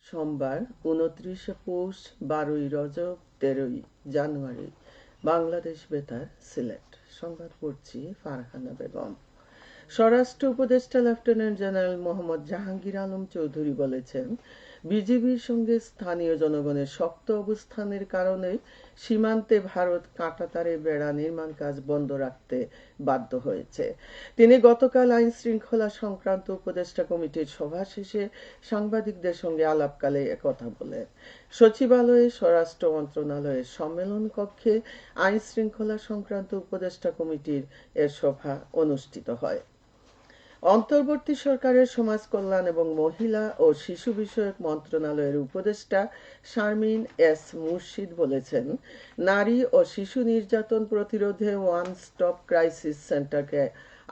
সোমবার ২৯শে পৌষ, ১২ই রজব, ১৩ই জানুয়ারি। বাংলাদেশ বেতার, সিলেট। সংবাদ পড়ছি ফারহানা বেগম। স্বরাষ্ট্র উপদেষ্টা লেফটেন্যান্ট জেনারেল মোহাম্মদ জাহাঙ্গীর আলম চৌধুরী বলেছেন, বিজিবির সঙ্গে স্থানীয় জনগণের শক্ত অবস্থানের কারণে সীমান্তে ভারত কাঁটাতারে বেড়া নির্মাণ কাজ বন্ধ রাখতে বাধ্য হয়েছে। তিনি গতকাল আইন শৃঙ্খলা সংক্রান্ত উপদেষ্টা কমিটির সভা শেষে সাংবাদিকদের সঙ্গে আলাপকালে একথা বলেন। সচিবালয়ে স্বরাষ্ট্র মন্ত্রণালয়ের সম্মেলন কক্ষে আইন শৃঙ্খলা সংক্রান্ত উপদেষ্টা কমিটির এর সভা অনুষ্ঠিত হয়। অন্তর্বর্তী সরকারের সমাজ কল্যাণ এবং মহিলা ও শিশু বিষয়ক মন্ত্রণালয়ের উপদেষ্টা শারমিন এস মুর্শিদ বলেছেন, নারী ও শিশু নির্যাতন প্রতিরোধে ওয়ান স্টপ ক্রাইসিস সেন্টারকে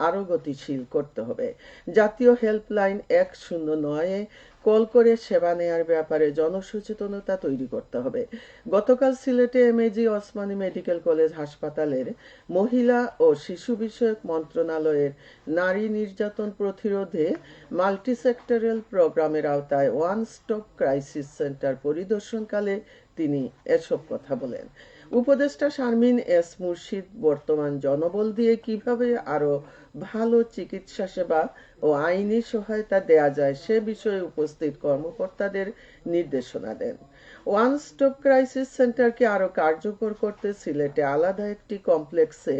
আরও গতিশীল করতে হবে। জাতীয় হেল্পলাইন ১০৯-এ কল করে সেবা নেয়ার ব্যাপারে জনসচেতনতা তৈরি করতে হবে। গতকাল সিলেটে এমএজি ওসমানী মেডিকেল কলেজ হাসপাতালের মহিলা ও শিশু বিষয়ক মন্ত্রণালয়ের নারী নির্যাতন প্রতিরোধে মাল্টিসেক্টরাল প্রোগ্রামের আওতায় ওয়ান স্টপ ক্রাইসিস সেন্টার পরিদর্শনকালে তিনি এসব কথা বলেন। উপদেষ্টা শারমিন এস মুর্শিদ বর্তমান জনবল দিয়ে কিভাবে আরো ভালো চিকিৎসা সেবা ও আইনি সহায়তা দেয়া যায় সে বিষয়ে উপস্থিত কর্মকর্তাদের নির্দেশনা দেন। ওয়ান স্টপ ক্রাইসিস সেন্টারকে আরো কার্যকর করতে সিলেটে আলাদা একটি কমপ্লেক্সে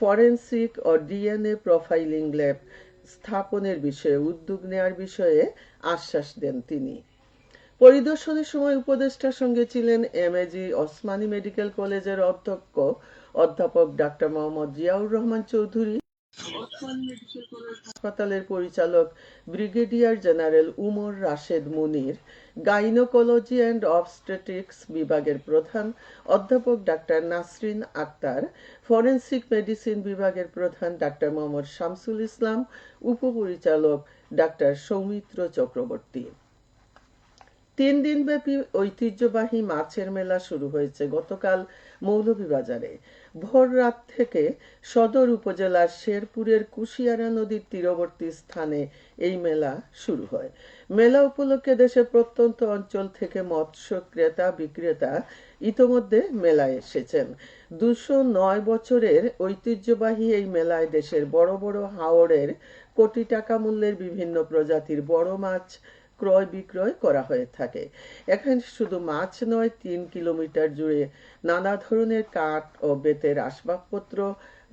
ফরেনসিক ও ডিএনএ প্রোফাইলিং ল্যাব স্থাপনের বিষয়ে উদ্যোগ নেয়ার বিষয়ে আশ্বাস দেন তিনি। পরিদর্শনের সময় উপদেষ্টার সঙ্গে ছিলেন এমএজি ওসমানী মেডিকেল কলেজের অধ্যক্ষ অধ্যাপক doctor Mohammad Ziaur Rahman Chowdhury, Osmani medical college হাসপাতালের পরিচালক brigadier general Umar Rashed Munir, gynaecology and obstetrics বিভাগের প্রধান অধ্যাপক doctor Nasrin Akter, forensic medicine বিভাগের প্রধান ডাক্তার মোহাম্মদ শামসুল ইসলাম, উপপরিচালক ডাক্তার সৌমিত্র চক্রবর্তী। ৩ দিনব্যাপী ঐতিহ্যবাহী মাছের মেলা শুরু হয়েছে গতকাল মৌলভীবাজারে। ভোর রাত থেকে সদর উপজেলার শেরপুরের কুশিয়ারা নদীর তীরবর্তী স্থানে এই মেলা শুরু হয়। মেলা উপলক্ষে দেশের প্রত্যন্ত অঞ্চল থেকে মৎস্য ক্রেতা বিক্রেতা ইতোমধ্যে মেলায় এসেছেন। ২০৯ বছরের ঐতিহ্যবাহী এই মেলায় দেশের বড় বড় হাওরের কোটি টাকা মূল্যের বিভিন্ন প্রজাতির বড় মাছ ক্রয় বিক্রয় করা হয়ে থাকে। এখানে শুধু মাছ নয়, ৩ কিলোমিটার জুড়ে নানা ধরনের কাঠ ও বেতের আসবাবপত্র,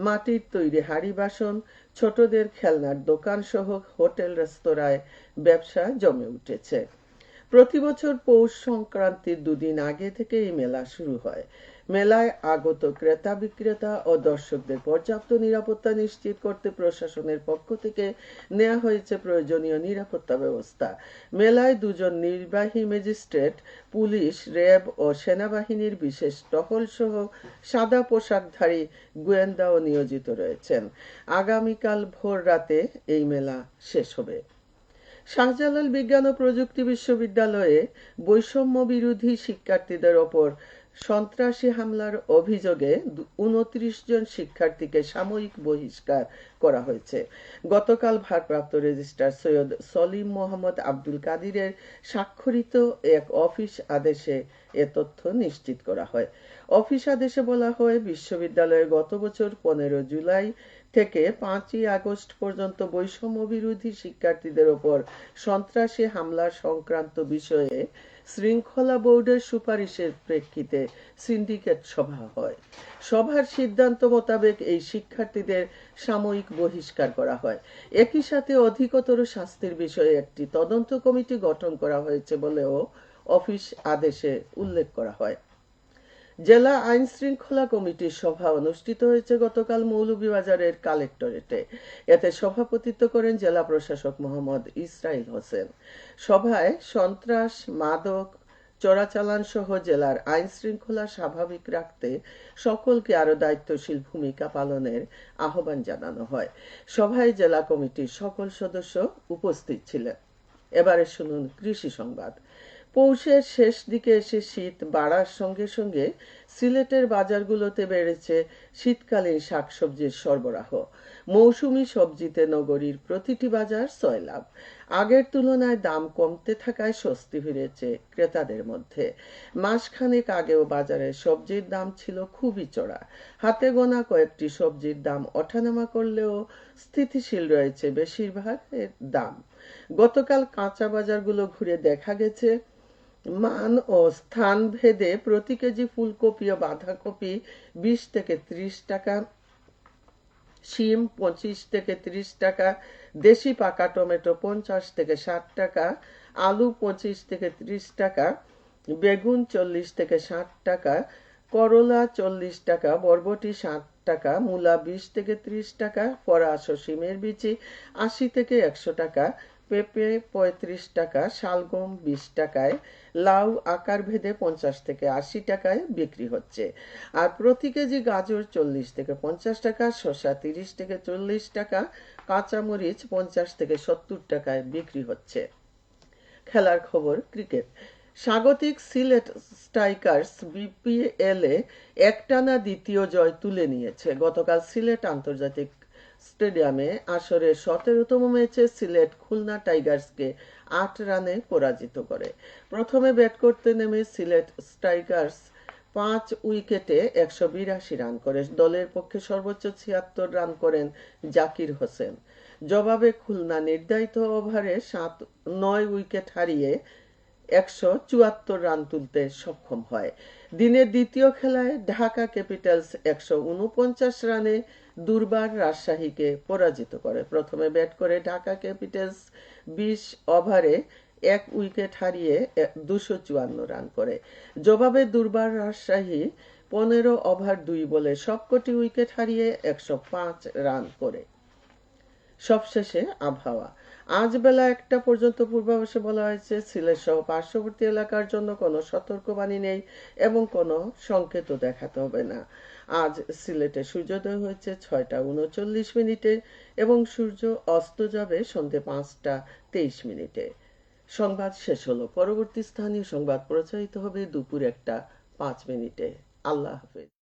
মাটির তৈরি হাঁড়ি বাসন, ছোটদের খেলনার দোকান সহ হোটেল রেস্তোরাঁয় ব্যবসা জমে উঠেছে। প্রতি বছর পৌষ সংক্রান্তির ২ দিন আগে থেকে এই মেলা শুরু হয়। মেলায় আগত ক্রেতা বিক্রেতা ও দর্শকদের পর্যাপ্ত নিরাপত্তা নিশ্চিত করতে প্রশাসনের পক্ষ থেকে নেওয়া হয়েছে প্রয়োজনীয় নিরাপত্তা ব্যবস্থা। মেলায় ২ জন নির্বাহী ম্যাজিস্ট্রেট, পুলিশ, র্যাব ও সেনাবাহিনীর বিশেষ টহল সহ সাদা পোশাকধারী গোয়েন্দাও নিয়োজিত রয়েছেন। আগামীকাল ভোর রাতে এই মেলা শেষ হবে। শাহজালাল বিজ্ঞান ও প্রযুক্তি বিশ্ববিদ্যালয়ে বৈষম্য বিরোধী শিক্ষার্থীদের ওপর সন্ত্রাসী হামলার অভিযোগে ২৯ জন শিক্ষার্থীকে সাময়িক বহিষ্কার করা হয়েছে। গতকাল ভারপ্রাপ্ত রেজিস্ট্রার সৈয়দ সলিম মোহাম্মদ আব্দুল কাদিরের স্বাক্ষরিত এক অফিস আদেশে এ তথ্য নিশ্চিত করা হয়। অফিস আদেশে বলা হয়, বিশ্ববিদ্যালয়ে গত বছর ১৫ জুলাই থেকে ৫ই আগস্ট পর্যন্ত বৈষম্য বিরোধী শিক্ষার্থীদের ওপর সন্ত্রাসী হামলা সংক্রান্ত বিষয়ে শৃঙ্খলা বোর্ডের সুপারিশের প্রেক্ষিতে সিন্ডিকেট সভা হয়। সভার সিদ্ধান্ত মোতাবেক এই শিক্ষার্থীদের সাময়িক বহিষ্কার করা হয়। একই সাথে অধিকতর শাস্তির বিষয়ে একটি তদন্ত কমিটি গঠন করা হয়েছে বলেও অফিস আদেশে উল্লেখ করা হয়। জেলা আইন শৃঙ্খলা কমিটির সভা অনুষ্ঠিত হয়েছে গতকাল মৌলভীবাজারের কালেক্টরেটে। এতে সভাপতিত্ব করেন জেলা প্রশাসক মোহাম্মদ ইসরাইল হোসেন। সভায় সন্ত্রাস, মাদক, চোরাচালান সহ জেলার আইন শৃঙ্খলা স্বাভাবিক রাখতে সকলকে আরো দায়িত্বশীল ভূমিকা পালনের আহ্বান জানানো হয়। সভায় জেলা কমিটির সকল সদস্য উপস্থিত ছিলেন। এবারে শুনুন কৃষি সংবাদ। পৌষের শেষ দিকে এসে শীত বাড়ার সঙ্গে সঙ্গে সিলেটের বাজারগুলোতে বেড়েছে শীতকালীন শাকসবজির সরবরাহ। মৌসুমি সবজিতে নগরীর প্রতিটি বাজার সয়লাভ। আগের তুলনায় দাম কমতে থাকায় স্বস্তি ফিরেছে ক্রেতাদের মধ্যে। মাসখানেক আগেও বাজারে সবজির দাম ছিল খুবই চড়া। হাতে গোনা কয়েকটি সবজির দাম ওঠানামা করলেও স্থিতিশীল রয়েছে বেশিরভাগ এর দাম। গতকাল কাঁচা বাজারগুলো ঘুরে দেখা গেছে মান ও স্থান ভেদে প্রতি কেজি ফুলকপি ও বাঁধাকপি 20 থেকে 30 টাকা, শিম 25 থেকে 30 টাকা, দেশি পাকা টমেটো 50 থেকে 60 টাকা, আলু 25 থেকে 30 টাকা, বেগুন 40 থেকে 60 টাকা, করলা 40 টাকা, বরবটি 60 টাকা, মূলা 20 থেকে 30 টাকা, ফরাস ও শিমের বিচি 80 থেকে 100 টাকা, পেঁপে 35 টাকা, শালগম 20 টাকায়, লাউ আকার ভেদে 50 থেকে 80 টাকায় বিক্রি হচ্ছে। আর প্রতি কেজি গাজর 40 থেকে 50 টাকা, শসা 30 থেকে 40 টাকা, কাঁচামরিচ 50 থেকে 70 টাকায় বিক্রি হচ্ছে। খেলার খবর ক্রিকেট। স্বাগতিক সিলেট স্ট্রাইকার্স বিপিএলে একটানা দ্বিতীয় জয় তুলে নিয়েছে। গতকাল সিলেট আন্তর্জাতিক স্টেডিয়ামে আসরের 17তম ম্যাচে সিলেট খুলনা টাইগার্সকে 8 রানে পরাজিত করে। প্রথমে ব্যাট করতে নেমে সিলেট স্ট্রাইকার্স 5 উইকেটে 182 রান করে দলের পক্ষে সর্বোচ্চ 76 রান করেন জাকির হোসেন। জবাবে খুলনা নির্ধারিত ওভারে 9 উইকেট হারিয়ে 174 রান তুলতে সক্ষম হয়। দিনের দ্বিতীয় খেলায় ঢাকা ক্যাপিটালস 149 রানে দুর্বার রাজশাহীকে পরাজিত করে। প্রথমে ব্যাট করে ঢাকা ক্যাপিটালস 20 ওভারে 1 উইকেট হারিয়ে 254 রান করে। জবাবে দুর্বার রাজশাহী 15 ওভার 2 বলে সবকটি উইকেট হারিয়ে 105 রান করে। সবশেষে আবহাওয়া। আজ বেলা 1টা পর্যন্ত পূর্বাভাসে বলা হয়েছে সিলেট সহ পার্শ্ববর্তী এলাকার জন্য কোনো সতর্কবাণী নেই এবং কোনো সংকেতও দেখাতে হবে না। আজ সিলেটে সূর্যোদয় হয়েছে 6টা 39 মিনিটে এবং সূর্য অস্ত যাবে সন্ধ্যে 5টা 23 মিনিটে। সংবাদ শেষ হলো। পরবর্তী স্থানীয় সংবাদ প্রচারিত হবে দুপুর 1টা 5 মিনিটে। আল্লাহ হাফেজ।